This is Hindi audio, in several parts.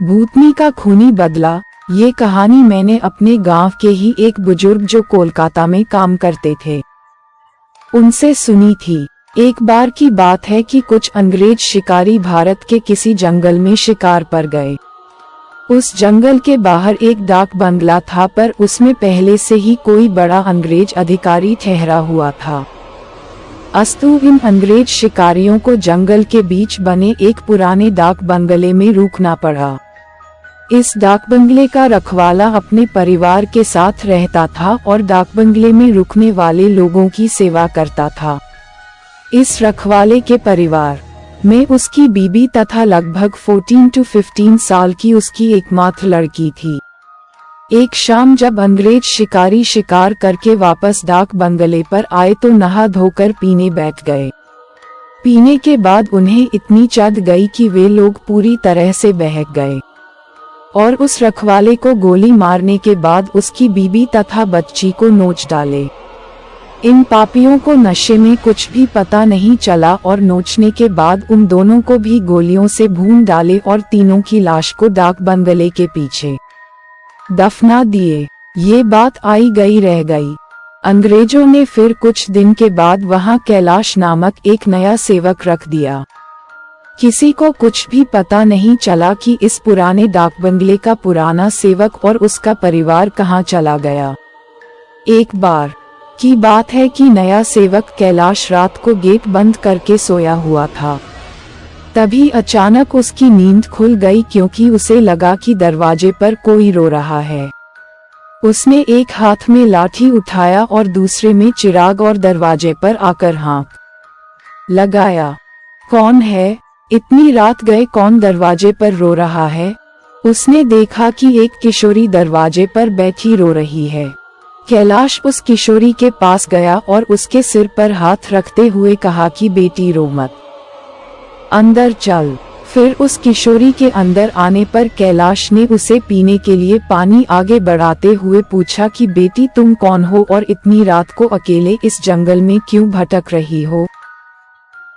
भूतनी का खूनी बदला। ये कहानी मैंने अपने गांव के ही एक बुजुर्ग जो कोलकाता में काम करते थे उनसे सुनी थी। एक बार की बात है कि कुछ अंग्रेज शिकारी भारत के किसी जंगल में शिकार पर गए। उस जंगल के बाहर एक डाक बंगला था, पर उसमें पहले से ही कोई बड़ा अंग्रेज अधिकारी ठहरा हुआ था। अस्तु इन अंग्रेज शिकारियों को जंगल के बीच बने एक पुराने डाक बंगले में रुकना पड़ा। इस डाक बंगले का रखवाला अपने परिवार के साथ रहता था और डाक बंगले में रुकने वाले लोगों की सेवा करता था। इस रखवाले के परिवार में उसकी बीबी तथा लगभग 14 to 15 साल की उसकी एकमात्र लड़की थी। एक शाम जब अंग्रेज शिकारी शिकार करके वापस डाक बंगले पर आए तो नहा धोकर पीने बैठ गए। पीने के बाद उन्हें इतनी चढ़ गई कि वे लोग पूरी तरह से बहक गए और उस रखवाले को गोली मारने के बाद उसकी बीबी तथा बच्ची को नोच डाले। इन पापियों को नशे में कुछ भी पता नहीं चला और नोचने के बाद उन दोनों को भी गोलियों से भून डाले और तीनों की लाश को डाक बंगले के पीछे दफना दिए। ये बात आई गई रह गई। अंग्रेजों ने फिर कुछ दिन के बाद वहां कैलाश नामक एक नया सेवक रख दिया। किसी को कुछ भी पता नहीं चला कि इस पुराने डाक बंगले का पुराना सेवक और उसका परिवार कहाँ चला गया। एक बार की बात है कि नया सेवक कैलाश रात को गेट बंद करके सोया हुआ था। तभी अचानक उसकी नींद खुल गई क्योंकि उसे लगा कि दरवाजे पर कोई रो रहा है। उसने एक हाथ में लाठी उठाया और दूसरे में चिराग और दरवाजे पर आकर हाँक लगाया। कौन है? इतनी रात गए कौन दरवाजे पर रो रहा है? उसने देखा कि एक किशोरी दरवाजे पर बैठी रो रही है। कैलाश उस किशोरी के पास गया और उसके सिर पर हाथ रखते हुए कहा कि बेटी रो मत, अंदर चल। फिर उस किशोरी के अंदर आने पर कैलाश ने उसे पीने के लिए पानी आगे बढ़ाते हुए पूछा कि बेटी तुम कौन हो और इतनी रात को अकेले इस जंगल में क्यों भटक रही हो?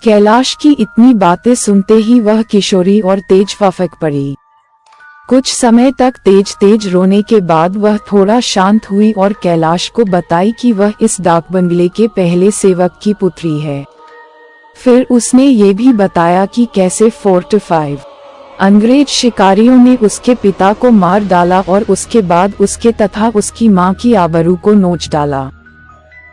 कैलाश की इतनी बातें सुनते ही वह किशोरी और तेज फफक पड़ी। कुछ समय तक तेज तेज रोने के बाद वह थोड़ा शांत हुई और कैलाश को बताई कि वह इस डाक बंगले के पहले सेवक की पुत्री है। फिर उसने ये भी बताया कि कैसे 4 to 5 अंग्रेज शिकारियों ने उसके पिता को मार डाला और उसके बाद उसके तथा उसकी मां की आबरू को नोच डाला।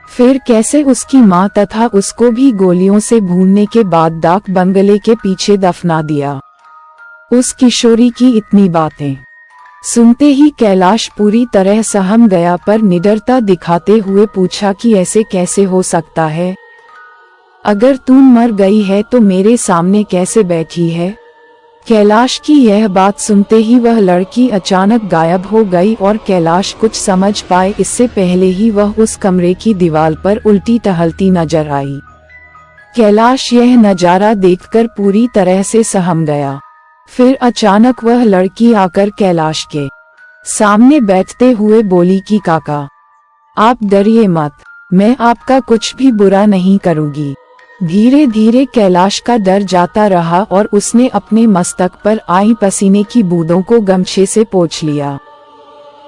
फिर कैसे उसकी मां तथा उसको भी गोलियों से भूनने के बाद डाक बंगले के पीछे दफना दिया। उस किशोरी की इतनी बातें सुनते ही कैलाश पूरी तरह सहम गया, पर निडरता दिखाते हुए पूछा कि ऐसे कैसे हो सकता है? अगर तुम मर गई है तो मेरे सामने कैसे बैठी है? कैलाश की यह बात सुनते ही वह लड़की अचानक गायब हो गई और कैलाश कुछ समझ पाए इससे पहले ही वह उस कमरे की दीवार पर उल्टी टहलती नजर आई। कैलाश यह नजारा देखकर पूरी तरह से सहम गया। फिर अचानक वह लड़की आकर कैलाश के सामने बैठते हुए बोली कि काका आप डरिए मत, मैं आपका कुछ भी बुरा नहीं करूंगी। धीरे धीरे कैलाश का डर जाता रहा और उसने अपने मस्तक पर आई पसीने की बूंदों को गमछे से पोंछ लिया।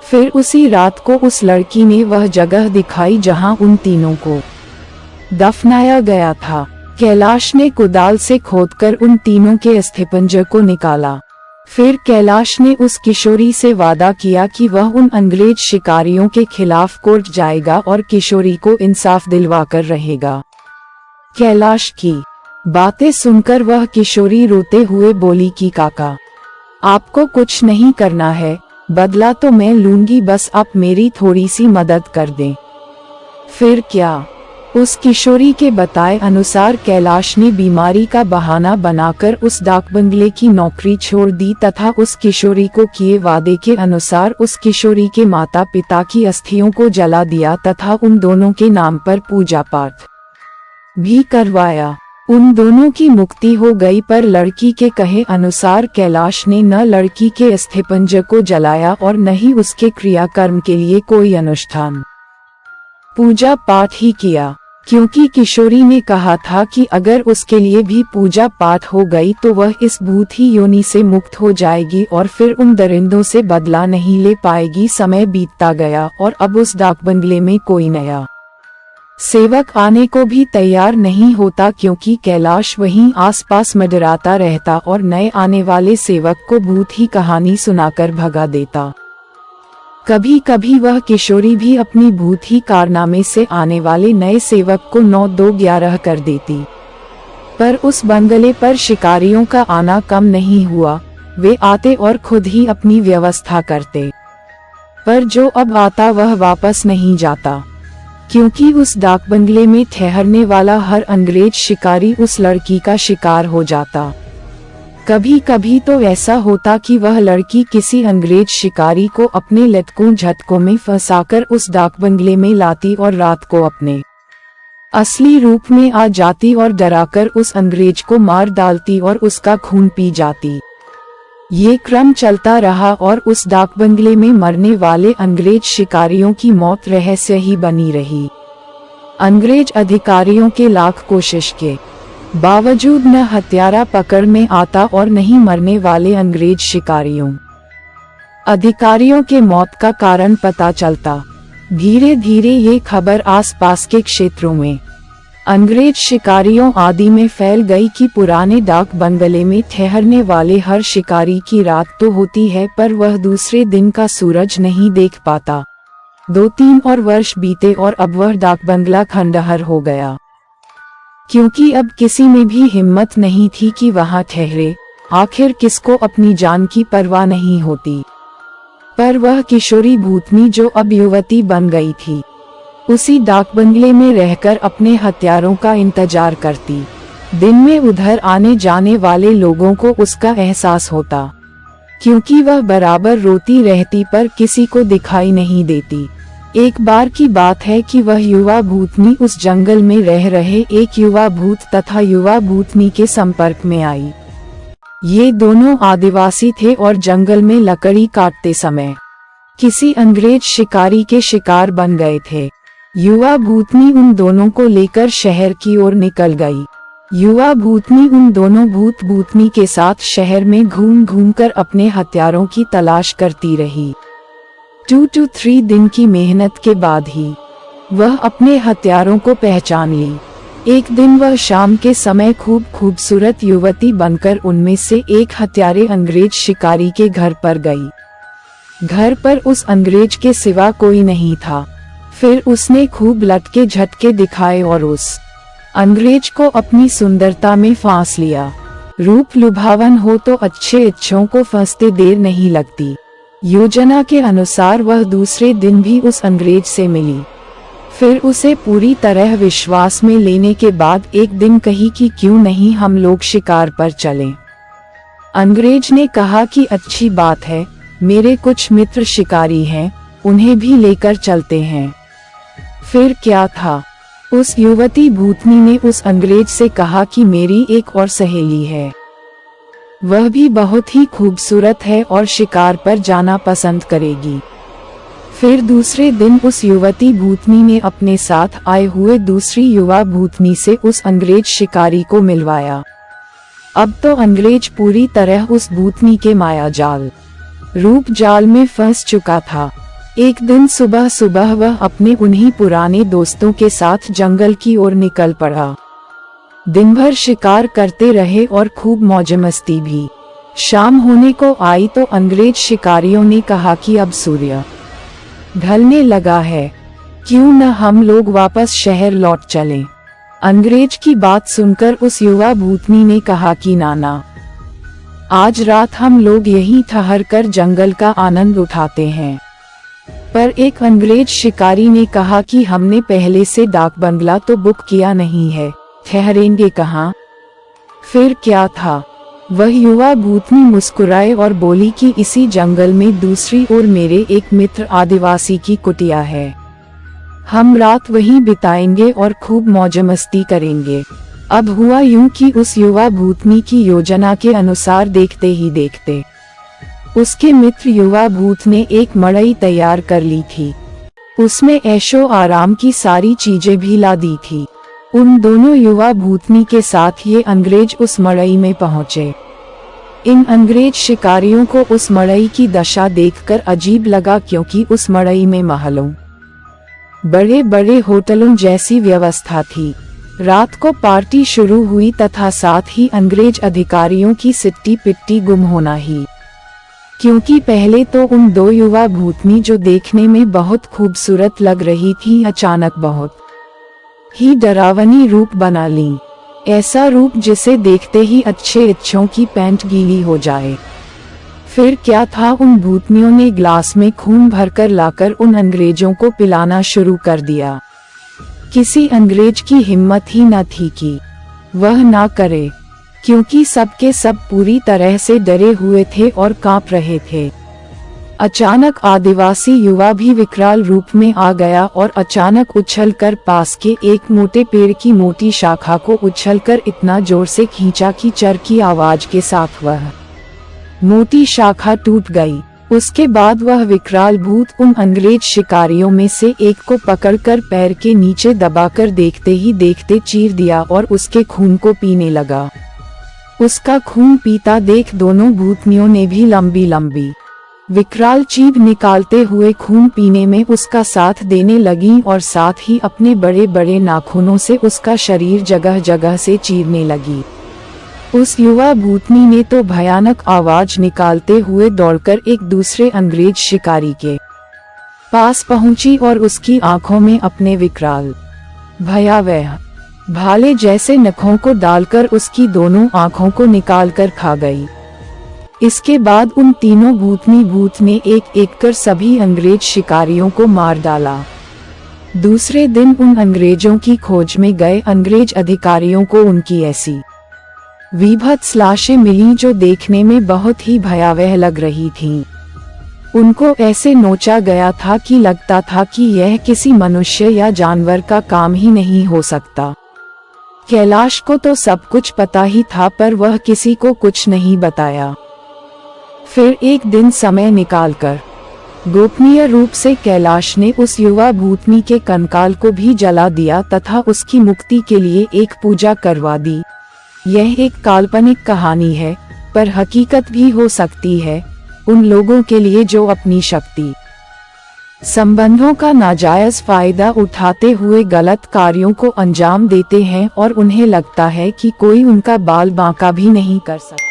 फिर उसी रात को उस लड़की ने वह जगह दिखाई जहां उन तीनों को दफनाया गया था। कैलाश ने कुदाल से खोदकर उन तीनों के अस्थिपंजर को निकाला। फिर कैलाश ने उस किशोरी से वादा किया कि वह उन अंग्रेज शिकारियों के खिलाफ कोर्ट जाएगा और किशोरी को इंसाफ दिलवाकर रहेगा। कैलाश की बातें सुनकर वह किशोरी रोते हुए बोली कि काका आपको कुछ नहीं करना है, बदला तो मैं लूंगी, बस आप मेरी थोड़ी सी मदद कर दें। फिर क्या? उस किशोरी के बताए अनुसार कैलाश ने बीमारी का बहाना बनाकर उस डाक बंगले की नौकरी छोड़ दी तथा उस किशोरी को किए वादे के अनुसार उस किशोरी के माता पिता की अस्थियों को जला दिया तथा उन दोनों के नाम पर पूजा पाठ भी करवाया। उन दोनों की मुक्ति हो गई, पर लड़की के कहे अनुसार कैलाश ने न लड़की के अस्थिपंजर को जलाया और न ही उसके क्रियाकर्म के लिए कोई अनुष्ठान पूजा पाठ ही किया। क्योंकि किशोरी ने कहा था कि अगर उसके लिए भी पूजा पाठ हो गई तो वह इस भूत ही योनि से मुक्त हो जाएगी और फिर उन दरिंदों से बदला नहीं ले पाएगी। समय बीतता गया और अब उस डाक बंगले में कोई नया सेवक आने को भी तैयार नहीं होता, क्योंकि कैलाश वहीं आसपास मंडराता रहता और नए आने वाले सेवक को भूत ही कहानी सुनाकर भगा देता। कभी कभी वह किशोरी भी अपनी भूत ही कारनामे से आने वाले नए सेवक को 9-2-11 कर देती। पर उस बंगले पर शिकारियों का आना कम नहीं हुआ। वे आते और खुद ही अपनी व्यवस्था करते, पर जो अब आता वह वापस नहीं जाता, क्योंकि उस डाक बंगले में ठहरने वाला हर अंग्रेज शिकारी उस लड़की का शिकार हो जाता। कभी कभी तो ऐसा होता कि वह लड़की किसी अंग्रेज शिकारी को अपने लटकों झटकों में फंसाकर उस डाक बंगले में लाती और रात को अपने असली रूप में आ जाती और डराकर उस अंग्रेज को मार डालती और उसका खून पी जाती। ये क्रम चलता रहा और उस डाक बंगले में मरने वाले अंग्रेज शिकारियों की मौत रहस्य ही बनी रही। अंग्रेज अधिकारियों के लाख कोशिश के बावजूद न हत्यारा पकड़ में आता और नहीं मरने वाले अंग्रेज शिकारियों अधिकारियों के मौत का कारण पता चलता। धीरे धीरे ये खबर आसपास के क्षेत्रों में अंग्रेज शिकारियों आदि में फैल गई कि पुराने डाक बंगले में ठहरने वाले हर शिकारी की रात तो होती है, पर वह दूसरे दिन का सूरज नहीं देख पाता। 2-3 और वर्ष बीते और अब वह डाक बंगला खंडहर हो गया, क्योंकि अब किसी में भी हिम्मत नहीं थी कि वहां ठहरे। आखिर किसको अपनी जान की परवाह नहीं होती। पर वह किशोरी भूतनी जो अब युवती बन गई थी, उसी डाक बंगले में रहकर अपने हत्यारों का इंतजार करती। दिन में उधर आने जाने वाले लोगों को उसका एहसास होता, क्योंकि वह बराबर रोती रहती पर किसी को दिखाई नहीं देती। एक बार की बात है कि वह युवा भूतनी उस जंगल में रह रहे एक युवा भूत तथा युवा भूतनी के संपर्क में आई। ये दोनों आदिवासी थे और जंगल में लकड़ी काटते समय किसी अंग्रेज शिकारी के शिकार बन गए थे। युवा भूतनी उन दोनों को लेकर शहर की ओर निकल गई। युवा भूतनी उन दोनों भूत भूतनी के साथ शहर में घूम घूम कर अपने हत्यारों की तलाश करती रही। 2-3 दिन की मेहनत के बाद ही वह अपने हत्यारों को पहचान ली। एक दिन वह शाम के समय खूब खूबसूरत युवती बनकर उनमें से एक हत्यारे अंग्रेज शिकारी के घर पर गई। घर पर उस अंग्रेज के सिवा कोई नहीं था। फिर उसने खूब लटके झटके दिखाए और उस अंग्रेज को अपनी सुंदरता में फांस लिया। रूप लुभावन हो तो अच्छे इच्छों को फंसते देर नहीं लगती। योजना के अनुसार वह दूसरे दिन भी उस अंग्रेज से मिली। फिर उसे पूरी तरह विश्वास में लेने के बाद एक दिन कही कि क्यों नहीं हम लोग शिकार पर चलें। अंग्रेज ने कहा कि अच्छी बात है, मेरे कुछ मित्र शिकारी हैं, उन्हें भी लेकर चलते हैं। फिर क्या था, उस युवती भूतनी ने उस अंग्रेज से कहा कि मेरी एक और सहेली है, वह भी बहुत ही खूबसूरत है और शिकार पर जाना पसंद करेगी। फिर दूसरे दिन उस युवती भूतनी ने अपने साथ आए हुए दूसरी युवा भूतनी से उस अंग्रेज शिकारी को मिलवाया। अब तो अंग्रेज पूरी तरह उस भूतनी के माया जाल रूप जाल में फंस चुका था। एक दिन सुबह सुबह वह अपने उन्हीं पुराने दोस्तों के साथ जंगल की ओर निकल पड़ा। दिन भर शिकार करते रहे और खूब मौज मस्ती भी। शाम होने को आई तो अंग्रेज शिकारियों ने कहा कि अब सूर्य ढलने लगा है, क्यों न हम लोग वापस शहर लौट चलें। अंग्रेज की बात सुनकर उस युवा भूतनी ने कहा कि नाना, आज रात हम लोग यहीं ठहर कर जंगल का आनंद उठाते हैं। पर एक अंग्रेज शिकारी ने कहा कि हमने पहले से डाक बंगला तो बुक किया नहीं है, ठहरेंगे कहाँ। फिर क्या था, वह युवा भूतनी मुस्कुराए और बोली कि इसी जंगल में दूसरी ओर मेरे एक मित्र आदिवासी की कुटिया है, हम रात वहीं बिताएंगे और खूब मौज मस्ती करेंगे। अब हुआ यूं कि उस युवा भूतनी की योजना के अनुसार देखते ही देखते उसके मित्र युवा भूत ने एक मड़ई तैयार कर ली थी। उसमें ऐशो आराम की सारी चीजें भी ला दी थी। उन दोनों युवा भूतनी के साथ ये अंग्रेज उस मड़ई में पहुंचे। इन अंग्रेज शिकारियों को उस मड़ई की दशा देखकर अजीब लगा, क्योंकि उस मड़ई में महलों, बड़े बड़े होटलों जैसी व्यवस्था थी। रात को पार्टी शुरू हुई तथा साथ ही अंग्रेज अधिकारियों की सिट्टी पिट्टी गुम होना ही। क्योंकि पहले तो उन दो युवा भूतनी जो देखने में बहुत खूबसूरत लग रही थी, अचानक बहुत ही डरावनी रूप बना ली। ऐसा रूप जिसे देखते ही अच्छे इच्छों की पैंट गीली हो जाए। फिर क्या था, उन भूतनियों ने ग्लास में खून भरकर लाकर उन अंग्रेजों को पिलाना शुरू कर दिया। किसी अंग्रेज की हिम्मत ही न थी कि वह ना करे, क्योंकि सबके सब पूरी तरह से डरे हुए थे और कांप रहे थे। अचानक आदिवासी युवा भी विकराल रूप में आ गया और अचानक उछलकर पास के एक मोटे पेड़ की मोटी शाखा को उछलकर इतना जोर से खींचा कि चर की आवाज के साथ वह मोटी शाखा टूट गई। उसके बाद वह विकराल भूत उन अंग्रेज शिकारियों में से एक को पकड़कर पैर के नीचे दबाकर देखते ही देखते चीर दिया और उसके खून को पीने लगा। उसका खून पीता देख दोनों भूतनियों ने भी लंबी लंबी विकराल जीभ निकालते हुए खून पीने में उसका साथ देने लगीं और साथ ही अपने बड़े बड़े नाखूनों से उसका शरीर जगह जगह से चीरने लगी। उस युवा भूतनी ने तो भयानक आवाज निकालते हुए दौड़कर एक दूसरे अंग्रेज शिकारी के पास पहुंची और उसकी आंखों में अपने विकराल भयावह भाले जैसे नखों को डालकर उसकी दोनों आंखों को निकालकर खा गई। इसके बाद उन तीनों भूतनी भूत ने एक एक कर सभी अंग्रेज शिकारियों को मार डाला। दूसरे दिन उन अंग्रेजों की खोज में गए अंग्रेज अधिकारियों को उनकी ऐसी विभत्स लाशें मिली जो देखने में बहुत ही भयावह लग रही थीं। उनको ऐसे नोचा गया था कि लगता था कि यह किसी मनुष्य या जानवर का काम ही नहीं हो सकता। कैलाश को तो सब कुछ पता ही था, पर वह किसी को कुछ नहीं बताया। फिर एक दिन समय निकालकर गोपनीय रूप से कैलाश ने उस युवा भूतनी के कंकाल को भी जला दिया तथा उसकी मुक्ति के लिए एक पूजा करवा दी। यह एक काल्पनिक कहानी है, पर हकीकत भी हो सकती है उन लोगों के लिए जो अपनी शक्ति संबंधों का नाजायज फायदा उठाते हुए गलत कार्यों को अंजाम देते हैं और उन्हें लगता है कि कोई उनका बाल बांका भी नहीं कर सकता।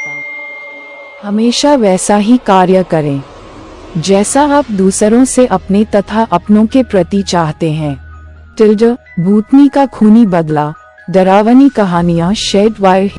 हमेशा वैसा ही कार्य करें जैसा आप दूसरों से अपने तथा अपनों के प्रति चाहते हैं। भूतनी का खूनी बदला। डरावनी कहानियाँ शेड वायर।